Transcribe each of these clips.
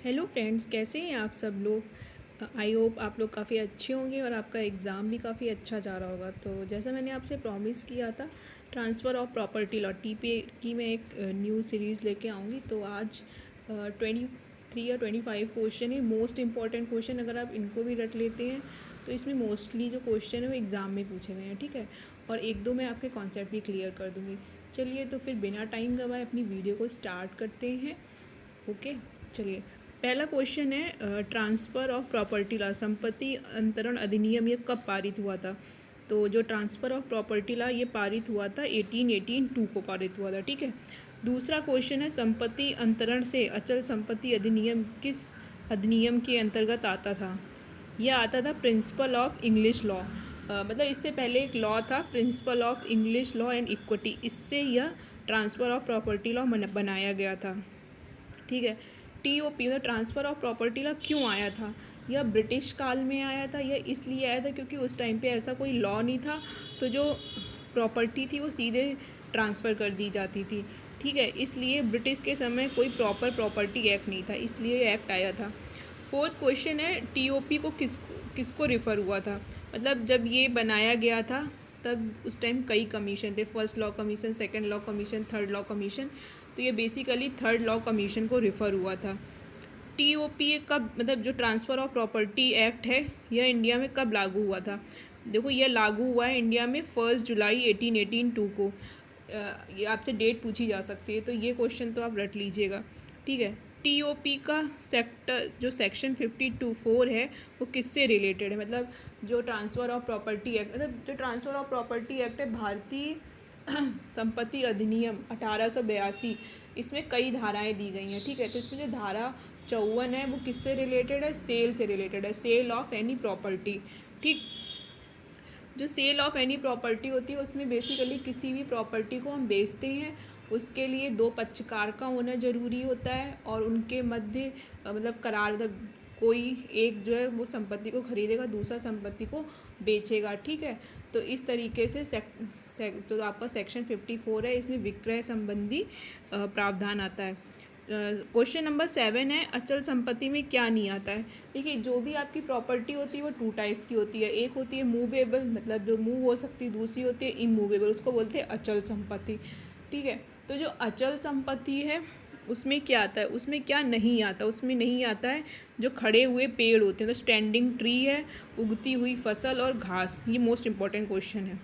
Hello friends, कैसे हैं आप सब लोग। आई होप आप लोग काफ़ी अच्छे होंगे और आपका एग्ज़ाम भी काफ़ी अच्छा जा रहा होगा। तो जैसा मैंने आपसे प्रॉमिस किया था, transfer of property law TPA की मैं एक न्यू सीरीज़ लेके आऊँगी। तो आज 23 या 25 क्वेश्चन है, मोस्ट इंपॉर्टेंट क्वेश्चन। अगर आप इनको भी रट लेते हैं तो इसमें मोस्टली जो क्वेश्चन है वो एग्ज़ाम में पूछे गए हैं, ठीक है। और एक दो मैं आपके कॉन्सेप्ट भी क्लियर कर दूँगी। चलिए, तो फिर बिना टाइम गवाए अपनी वीडियो को स्टार्ट करते हैं। ओके, चलिए। पहला क्वेश्चन है, ट्रांसफ़र ऑफ प्रॉपर्टी लॉ, संपत्ति अंतरण अधिनियम ये कब पारित हुआ था। तो जो ट्रांसफ़र ऑफ प्रॉपर्टी लॉ ये पारित हुआ था 1818 को पारित हुआ था, ठीक है। दूसरा क्वेश्चन है, संपत्ति अंतरण से अचल संपत्ति अधिनियम किस अधिनियम के अंतर्गत आता था। यह आता था प्रिंसिपल ऑफ इंग्लिश लॉ। मतलब इससे पहले एक लॉ था, principle of English law and equity, इससे यह ट्रांसफ़र ऑफ प्रॉपर्टी लॉ बनाया गया था, ठीक है। टीओपी मतलब ट्रांसफ़र ऑफ प्रॉपर्टी लॉ क्यों आया था। यह ब्रिटिश काल में आया था। यह इसलिए आया था क्योंकि उस टाइम पे ऐसा कोई लॉ नहीं था, तो जो प्रॉपर्टी थी वो सीधे ट्रांसफ़र कर दी जाती थी, ठीक है। इसलिए ब्रिटिश के समय कोई प्रॉपर प्रॉपर्टी एक्ट नहीं था, इसलिए ये एक्ट आया था। फोर्थ क्वेश्चन है, टीओपी को किसको रिफ़र हुआ था। मतलब जब ये बनाया गया था तब उस टाइम कई कमीशन थे, first law commission, second law commission, third law commission. तो ये बेसिकली थर्ड लॉ कमीशन को रिफ़र हुआ था। टीओपी कब, मतलब जो ट्रांसफ़र ऑफ प्रॉपर्टी एक्ट है, यह इंडिया में कब लागू हुआ था। देखो, यह लागू हुआ है इंडिया में 1 जुलाई 1882 को। ये आपसे डेट पूछी जा सकती है, तो ये क्वेश्चन तो आप रट लीजिएगा, ठीक है। टीओपी का सेक्टर जो सेक्शन 52(4) है वो किससे रिलेटेड है। मतलब जो ट्रांसफ़र ऑफ प्रॉपर्टी एक्ट, मतलब जो ट्रांसफ़र ऑफ प्रॉपर्टी एक्ट है, भारतीय संपत्ति अधिनियम 1882, इसमें कई धाराएं दी गई हैं, ठीक है। तो इसमें जो धारा 54 है वो किससे रिलेटेड है, सेल से रिलेटेड है, सेल ऑफ एनी प्रॉपर्टी, ठीक। जो सेल ऑफ एनी प्रॉपर्टी होती है उसमें बेसिकली किसी भी प्रॉपर्टी को हम बेचते हैं, उसके लिए दो पक्षकार का होना ज़रूरी होता है और उनके मध्य मतलब करार, मतलब कोई एक जो है वो संपत्ति को खरीदेगा, दूसरा संपत्ति को बेचेगा, ठीक है। तो इस तरीके से जो आपका सेक्शन 54 है, इसमें विक्रय संबंधी प्रावधान आता है। क्वेश्चन नंबर 7 है, अचल संपत्ति में क्या नहीं आता है। देखिए, जो भी आपकी प्रॉपर्टी होती है वो 2 टाइप्स की होती है। एक होती है मूवेबल, मतलब जो मूव हो सकती है, दूसरी होती है इमूवेबल, उसको बोलते हैं अचल संपत्ति, ठीक है। तो जो अचल संपत्ति है उसमें क्या आता है, उसमें क्या नहीं आता, उसमें नहीं आता है जो खड़े हुए पेड़ होते हैं, तो स्टैंडिंग ट्री है, उगती हुई फसल और घास। ये मोस्ट इंपॉर्टेंट क्वेश्चन है।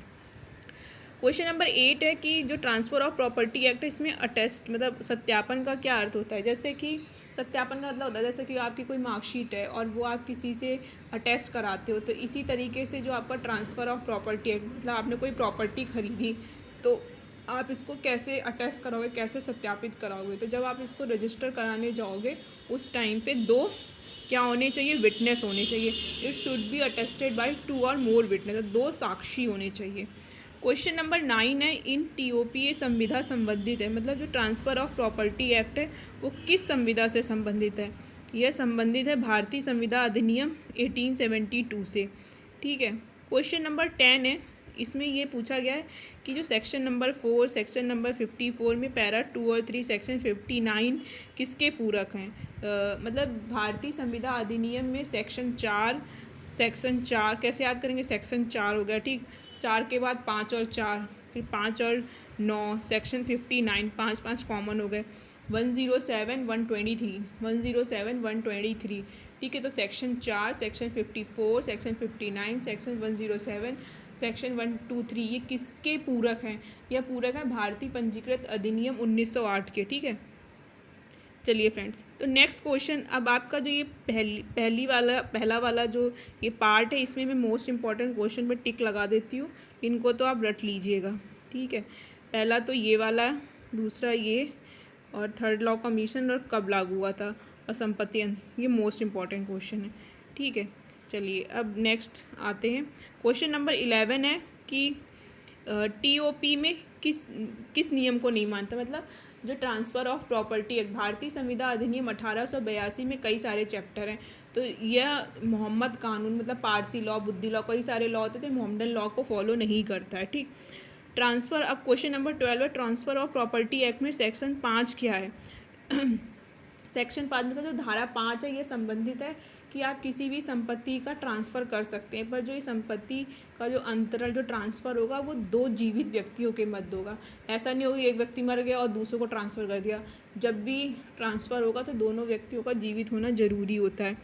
क्वेश्चन नंबर 8 है कि जो ट्रांसफ़र ऑफ प्रॉपर्टी एक्ट है, इसमें अटेस्ट मतलब सत्यापन का क्या अर्थ होता है। जैसे कि सत्यापन का मतलब होता है, जैसे कि आपकी कोई मार्कशीट है और वो आप किसी से अटेस्ट कराते हो, तो इसी तरीके से जो आपका ट्रांसफ़र ऑफ प्रॉपर्टी एक्ट, मतलब आपने कोई प्रॉपर्टी खरीदी तो आप इसको कैसे अटेस्ट कराओगे, कैसे सत्यापित कराओगे। तो जब आप इसको रजिस्टर कराने जाओगे उस टाइम पे दो क्या होने चाहिए, विटनेस होने चाहिए। It should be attested bye 2 और मोर विटनेस, दो साक्षी होने चाहिए। क्वेश्चन नंबर 9 है, इन टीओपी ये संविधा संबंधित है। मतलब जो ट्रांसफ़र ऑफ प्रॉपर्टी एक्ट है वो किस संविधा से संबंधित है। यह संबंधित है भारतीय संविधा अधिनियम 1872 से, ठीक है। क्वेश्चन नंबर 10 है, इसमें ये पूछा गया है कि जो सेक्शन नंबर 4, सेक्शन नंबर 54 में पैरा 2 और 3, सेक्शन 59 किसके पूरक हैं। मतलब भारतीय संविधा अधिनियम में सेक्शन 4 कैसे याद करेंगे, सेक्शन 4 हो गया, ठीक। 4 के बाद 5 और 4, फिर 5 और 9, सेक्शन 59, 5 कॉमन हो गए, 107 123, 107 123, ठीक है। तो section 4, section 54, section 59, section 107, section 123 ये किसके पूरक हैं। यह पूरक है भारतीय पंजीकृत अधिनियम 1908 के, ठीक है। चलिए फ्रेंड्स, तो नेक्स्ट क्वेश्चन, अब आपका जो ये पहला वाला जो ये पार्ट है, इसमें मैं मोस्ट इंपॉर्टेंट क्वेश्चन पर टिक लगा देती हूँ, इनको तो आप रट लीजिएगा, ठीक है। पहला तो ये वाला, दूसरा ये, और थर्ड लॉ कमीशन और कब लागू हुआ था, और संपत्ति ये मोस्ट इंपॉर्टेंट क्वेश्चन है, ठीक है। चलिए, अब नेक्स्ट आते हैं। क्वेश्चन नंबर 11 है कि टीओपी में किस किस नियम को नहीं मानता। मतलब जो ट्रांसफ़र ऑफ प्रॉपर्टी एक्ट, भारतीय संविधा अधिनियम 1882 में कई सारे चैप्टर हैं, तो यह मोहम्मद कानून, मतलब पारसी लॉ, बुद्धि लॉ, कई सारे लॉ होते थे, मोहम्मदन लॉ को फॉलो नहीं करता है, ठीक। ट्रांसफ़र, अब क्वेश्चन नंबर 12 है, ट्रांसफ़र ऑफ प्रॉपर्टी एक्ट में सेक्शन 5 क्या है। सेक्शन 5 में जो धारा 5 है ये संबंधित है कि आप किसी भी संपत्ति का ट्रांसफ़र कर सकते हैं, पर जो ये संपत्ति का जो अंतरण जो ट्रांसफ़र होगा वो दो जीवित व्यक्तियों के मध्य होगा। ऐसा नहीं होगा एक व्यक्ति मर गया और दूसरों को ट्रांसफ़र कर दिया। जब भी ट्रांसफ़र होगा तो दोनों व्यक्तियों का जीवित होना ज़रूरी होता है।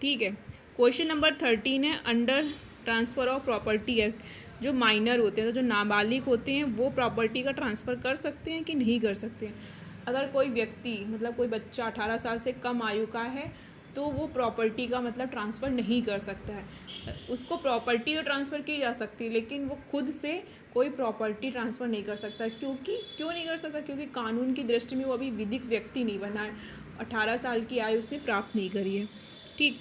ठीक है। क्वेश्चन नंबर 13 है, under transfer of property act जो माइनर होते हैं, तो जो नाबालिग होते हैं वो प्रॉपर्टी का ट्रांसफ़र कर सकते हैं कि नहीं कर सकते हैं। अगर कोई व्यक्ति मतलब कोई बच्चा 18 साल से कम आयु का है तो वो प्रॉपर्टी का मतलब ट्रांसफ़र नहीं कर सकता है। उसको प्रॉपर्टी तो ट्रांसफ़र की जा सकती है लेकिन वो खुद से कोई प्रॉपर्टी ट्रांसफ़र नहीं कर सकता। क्यों नहीं कर सकता? क्योंकि कानून की दृष्टि में वो अभी विधिक व्यक्ति नहीं बना है, 18 साल की आयु उसने प्राप्त नहीं करी है। ठीक।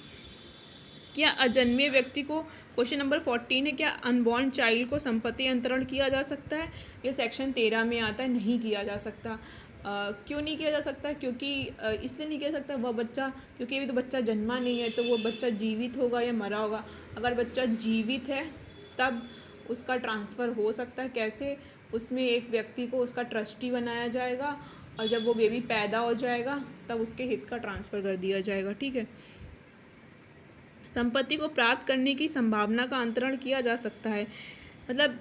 क्या अजन्मे व्यक्ति को, क्वेश्चन नंबर 14 है, क्या अनबॉर्न चाइल्ड को संपत्ति अंतरण किया जा सकता है? ये सेक्शन 13 में आता है, नहीं किया जा सकता। क्यों नहीं किया जा सकता? क्योंकि इसलिए नहीं किया सकता वह बच्चा, क्योंकि अभी तो बच्चा जन्मा नहीं है, तो वो बच्चा जीवित होगा या मरा होगा। अगर बच्चा जीवित है तब उसका ट्रांसफ़र हो सकता है। कैसे? उसमें एक व्यक्ति को उसका ट्रस्टी बनाया जाएगा और जब वो बेबी पैदा हो जाएगा तब उसके हित का ट्रांसफ़र कर दिया जाएगा। ठीक है। संपत्ति को प्राप्त करने की संभावना का अंतरण किया जा सकता है। मतलब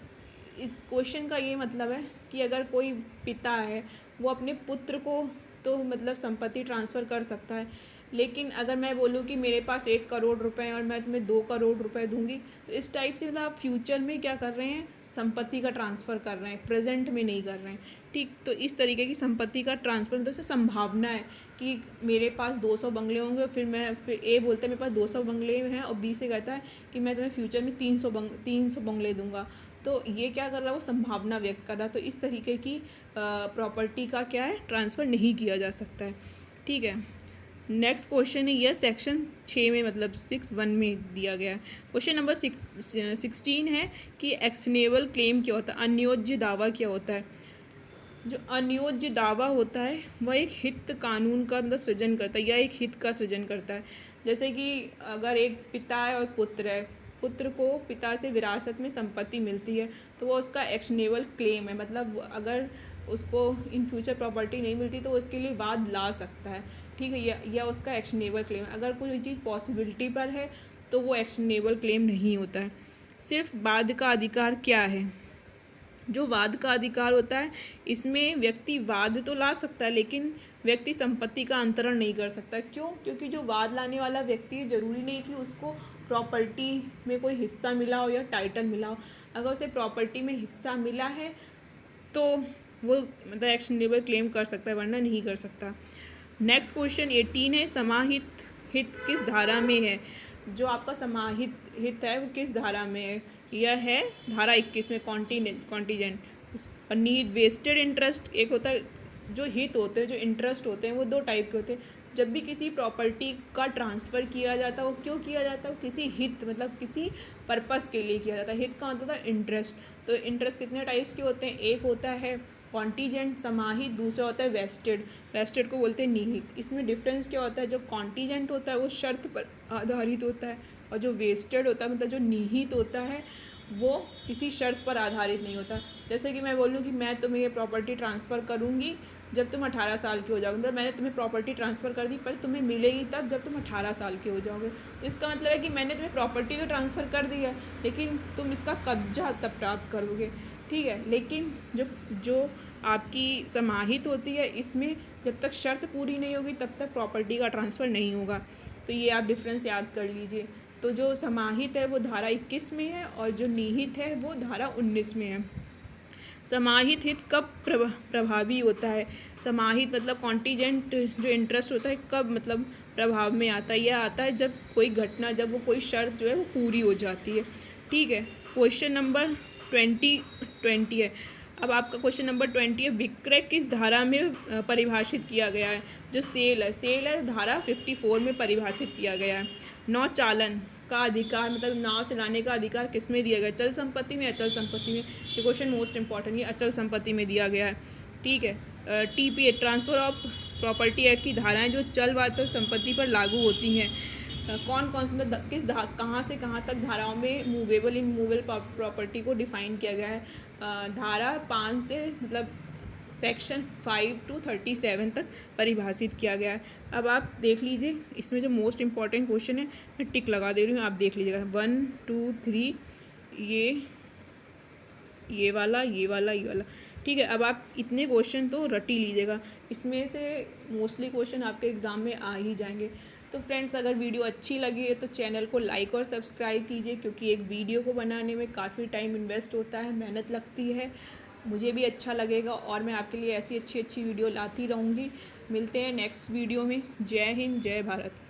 इस क्वेश्चन का ये मतलब है कि अगर कोई पिता है वो अपने पुत्र को तो मतलब संपत्ति ट्रांसफ़र कर सकता है, लेकिन अगर मैं बोलूँ कि मेरे पास 1 करोड़ रुपए हैं और मैं तुम्हें 2 करोड़ रुपए दूंगी, तो इस टाइप से मतलब आप फ्यूचर में क्या कर रहे हैं, संपत्ति का ट्रांसफ़र कर रहे हैं, प्रेजेंट में नहीं कर रहे हैं। ठीक। तो इस तरीके की संपत्ति का ट्रांसफ़र मतलब संभावना है कि मेरे पास 200 बंगले होंगे और फिर ए बोलता है मेरे पास 200 बंगले हैं और बी से कहता है कि मैं तुम्हें फ्यूचर में 300 बंगले दूंगा। तो ये क्या कर रहा है, वो संभावना व्यक्त कर रहा है। तो इस तरीके की प्रॉपर्टी का क्या है, ट्रांसफ़र नहीं किया जा सकता है। ठीक है। नेक्स्ट क्वेश्चन है, यह सेक्शन 6 में मतलब 6(1) में दिया गया है। क्वेश्चन नंबर 16 है कि एक्शनेबल क्लेम क्या होता है, अन्योज्य दावा क्या होता है। जो अन्योज्य दावा होता है वह एक हित कानून का मतलब सृजन करता है या एक हित का सृजन करता है। जैसे कि अगर एक पिता है और पुत्र है, पुत्र को पिता से विरासत में संपत्ति मिलती है तो वो उसका एक्शनेबल क्लेम है। मतलब अगर उसको इन फ्यूचर प्रॉपर्टी नहीं मिलती तो वो इसके लिए वाद ला सकता है। ठीक है। या उसका एक्शनेबल क्लेम है। अगर कोई चीज़ पॉसिबिलिटी पर है तो वो एक्शनेबल क्लेम नहीं होता है। सिर्फ वाद का अधिकार क्या है, जो वाद का अधिकार होता है इसमें व्यक्ति वाद तो ला सकता है लेकिन व्यक्ति संपत्ति का अंतरण नहीं कर सकता। क्यों? क्योंकि जो वाद लाने वाला व्यक्ति है ज़रूरी नहीं कि उसको प्रॉपर्टी में कोई हिस्सा मिला हो या टाइटल मिला हो। अगर उसे प्रॉपर्टी में हिस्सा मिला है तो वो मतलब एक्शनेबल क्लेम कर सकता है, वरना नहीं कर सकता। नेक्स्ट क्वेश्चन 18 है, समाहित हित किस धारा में है। जो आपका समाहित हित है वो किस धारा में है, यह है धारा 21 में, कॉन्टीजेंट। और नीड वेस्टेड इंटरेस्ट एक होता है। जो हित होते हैं, जो इंटरेस्ट होते हैं वो दो टाइप के होते हैं। जब भी किसी प्रॉपर्टी का ट्रांसफ़र किया जाता है वो क्यों किया जाता है, वो किसी हित मतलब किसी पर्पस के लिए किया जाता है। हित का मतलब होता है इंटरेस्ट। तो इंटरेस्ट कितने टाइप्स के होते हैं, एक होता है कॉन्टीजेंट समाहित, दूसरा होता है वेस्टेड। वेस्टेड को बोलते हैं निहित। इसमें डिफरेंस क्या होता है, जो कॉन्टीजेंट होता है वो शर्त पर आधारित होता है और जो वेस्टेड होता है मतलब जो निहित होता है वो किसी शर्त पर आधारित नहीं होता। जैसे कि मैं बोलूँ कि मैं तुम्हें ये प्रॉपर्टी ट्रांसफ़र करूँगी जब तुम 18 साल के हो जाओगे, मतलब मैंने तुम्हें प्रॉपर्टी ट्रांसफ़र कर दी पर तुम्हें मिलेगी तब जब तुम 18 साल के हो जाओगे। तो इसका मतलब है कि मैंने तुम्हें प्रॉपर्टी तो ट्रांसफ़र कर दी है लेकिन तुम इसका कब्जा तब प्राप्त करोगे। ठीक है। लेकिन जो आपकी समाहित होती है इसमें जब तक शर्त पूरी नहीं होगी तब तक प्रॉपर्टी का ट्रांसफ़र नहीं होगा। तो ये आप डिफरेंस याद कर लीजिए। तो जो समाहित है वो धारा 21 में है और जो निहित है वो धारा 19 में है। समाहित हित कब प्रभावी होता है, समाहित मतलब कॉन्टीजेंट जो इंटरेस्ट होता है कब मतलब प्रभाव में आता है, यह आता है जब कोई घटना, जब वो कोई शर्त जो है वो पूरी हो जाती है। ठीक है। क्वेश्चन नंबर 20 है। अब आपका क्वेश्चन नंबर 20 है, विक्रय किस धारा में परिभाषित किया गया है। जो सेल है धारा 54 में परिभाषित किया गया है। नौचालन का अधिकार मतलब नाव चलाने का अधिकार किस में दिया गया, चल संपत्ति में, अचल संपत्ति में। ये क्वेश्चन मोस्ट इंपॉर्टेंट, ये अचल संपत्ति में दिया गया है। ठीक है। TPA transfer of property act की धाराएं जो चल व अचल संपत्ति पर लागू होती हैं। कौन कौन से मतलब कहाँ से कहाँ तक धाराओं में मूवेबल इनमूवेबल प्रॉपर्टी को डिफाइन किया गया है। धारा 5 से मतलब सेक्शन 5 to 37 तक परिभाषित किया गया है। अब आप देख लीजिए, इसमें जो मोस्ट इम्पॉर्टेंट क्वेश्चन है मैं टिक लगा दे रही हूँ, आप देख लीजिएगा 1 2 3, ये वाला, ये वाला, ये वाला। ठीक है, अब आप इतने क्वेश्चन तो रट ही लीजिएगा, इसमें से मोस्टली क्वेश्चन आपके एग्ज़ाम में आ ही जाएंगे। तो फ्रेंड्स, अगर वीडियो अच्छी लगी है तो चैनल को लाइक और सब्सक्राइब कीजिए, क्योंकि एक वीडियो को बनाने में काफ़ी टाइम इन्वेस्ट होता है, मेहनत लगती है, मुझे भी अच्छा लगेगा और मैं आपके लिए ऐसी अच्छी अच्छी वीडियो लाती रहूँगी। मिलते हैं नेक्स्ट वीडियो में। जय हिंद, जय भारत।